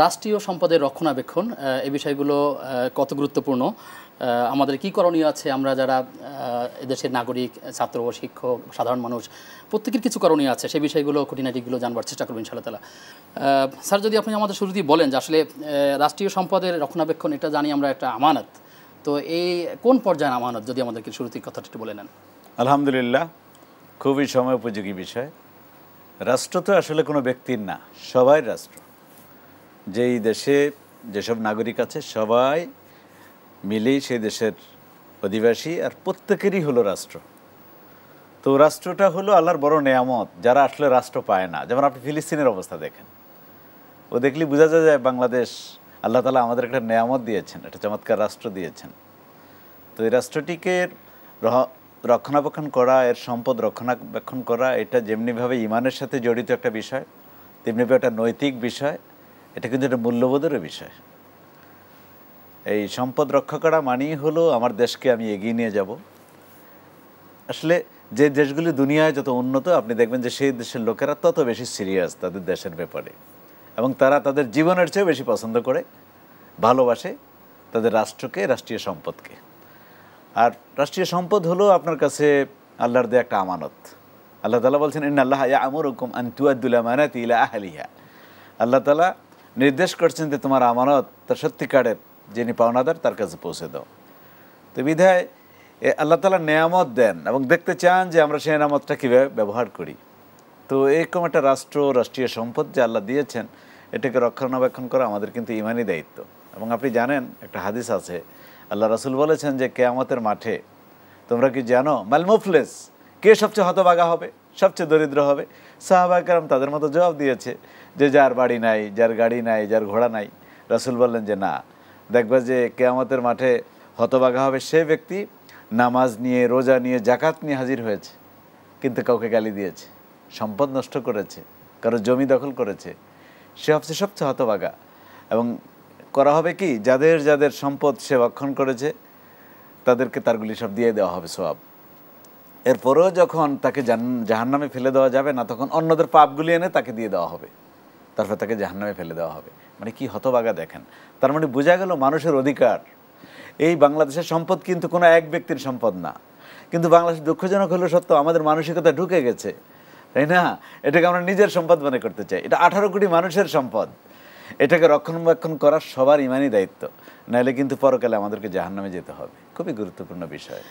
রাষ্ট্রীয় সম্পদের রক্ষণাবেক্ষণ এই বিষয়গুলো কত গুরুত্বপূর্ণ, আমাদের কি করণীয় আছে, আমরা যারা এদেশের নাগরিক, ছাত্র, শিক্ষক, সাধারণ মানুষ প্রত্যেকের কিছু করণীয় আছে, সেই বিষয়গুলো খুঁটিনাটিগুলো জানবার চেষ্টা করবো ইনশাআল্লাহ তাআলা। স্যার, যদি আপনি আমাদের শুরুতেই বলেন যে আসলে রাষ্ট্রীয় সম্পদের রক্ষণাবেক্ষণ এটা জানি আমরা একটা আমানত, তো এই কোন পর্যায়ের আমানত যদি আমাদেরকে শুরুতেই কথাটা একটু বলে নেন। আলহামদুলিল্লাহ, খুবই সময় উপযোগী বিষয়। রাষ্ট্র তো আসলে কোনো ব্যক্তির না, সবাই রাষ্ট্র। যেই দেশে যেসব নাগরিক আছে সবাই মিলেই সেই দেশের অধিবাসী, আর প্রত্যেকেরই হলো রাষ্ট্র। তো রাষ্ট্রটা হলো আল্লাহর বড় নেয়ামত, যারা আসলে রাষ্ট্র পায় না। যেমন আপনি ফিলিস্তিনের অবস্থা দেখেন, ও দেখলে বোঝা যায় বাংলাদেশ আল্লাহ তাআলা আমাদের একটা নেয়ামত দিয়েছেন, একটা চমৎকার রাষ্ট্র দিয়েছেন। তো এই রাষ্ট্রটিকে রক্ষণাবেক্ষণ করা, এর সম্পদ রক্ষণাবেক্ষণ করা, এটা যেমনিভাবে ইমানের সাথে জড়িত একটা বিষয়, তেমনিভাবে একটা নৈতিক বিষয়, এটা কিন্তু একটা মূল্যবোধেরও বিষয়। এই সম্পদ রক্ষা করা মানেই হলো আমার দেশকে আমি এগিয়ে নিয়ে যাব। আসলে যে দেশগুলি দুনিয়ায় যত উন্নত, আপনি দেখবেন যে সেই দেশের লোকেরা তত বেশি সিরিয়াস তাদের দেশের ব্যাপারে, এবং তারা তাদের জীবনের চেয়েও বেশি পছন্দ করে, ভালোবাসে তাদের রাষ্ট্রকে, রাষ্ট্রীয় সম্পদকে। আর রাষ্ট্রীয় সম্পদ হলো আপনার কাছে আল্লাহর দেয়া একটা আমানত। আল্লাহ তাআলা বলছেন, ইন্নাল্লাহা ইয়া'মুরুকুম আন তুআদ্দুল আমানাতি ইলা আহলিহা। আল্লাহ তাআলা নির্দেশ করছেন যে তোমার আমানত তার সত্যিকারের যিনি পাওনাদার তার কাছে পৌঁছে দাও। তো বিধায় আল্লাহ তাআলা নেয়ামত দেন এবং দেখতে চান যে আমরা সেই নেয়ামতটা কীভাবে ব্যবহার করি। তো এরকম একটা রাষ্ট্র, রাষ্ট্রীয় সম্পদ যে আল্লাহ দিয়েছেন, এটাকে রক্ষণাবেক্ষণ করা আমাদের কিন্তু ইমানি দায়িত্ব। এবং আপনি জানেন, একটা হাদিস আছে, আল্লাহ রাসূল বলেছেন যে কিয়ামতের মাঠে তোমরা কি জানো মাল মুফলিস, কে সবচেয়ে হতভাগা হবে, সবচেয়ে দরিদ্র হবে? সাহাবায়ে কেরাম তাদের মতো জবাব দিয়েছে যে যার বাড়ি নাই, যার গাড়ি নাই, যার ঘোড়া নাই। রাসূল বললেন যে না, দেখবা যে কিয়ামতের মাঠে হতভাগা হবে সে ব্যক্তি নামাজ নিয়ে, রোজা নিয়ে, যাকাত নিয়ে হাজির হয়েছে, কিন্তু কাউকে গালি দিয়েছে, সম্পদ নষ্ট করেছে, কারো জমি দখল করেছে, সে হচ্ছে সবচেয়ে হতভাগা। এবং করা হবে কি, যাদের যাদের সম্পদ সে রক্ষণ করেছে তাদেরকে তারগুলি সব দিয়ে দেওয়া হবে সওয়াব। এরপরেও যখন তাকে জাহান্নামে ফেলে দেওয়া যাবে না, তখন অন্যদের পাপগুলি এনে তাকে দিয়ে দেওয়া হবে, তারপর তাকে জাহান্নামে ফেলে দেওয়া হবে। মানে কি হতভাগা দেখেন। তার মানে বোঝা গেল মানুষের অধিকার। এই বাংলাদেশের সম্পদ কিন্তু কোনো এক ব্যক্তির সম্পদ না, কিন্তু বাংলাদেশ দুঃখজনক হলো সত্য, আমাদের মানসিকতা ঢুকে গেছে, তাই না? এটাকে আমরা নিজের সম্পদ মনে করতে চাই। এটা 18 কোটি মানুষের সম্পদ, এটাকে রক্ষণাবেক্ষণ করা সবার ইমানি দায়িত্ব, নাহলে কিন্তু পরকালে আমাদেরকে জাহান্নামে যেতে হবে। খুবই গুরুত্বপূর্ণ বিষয়।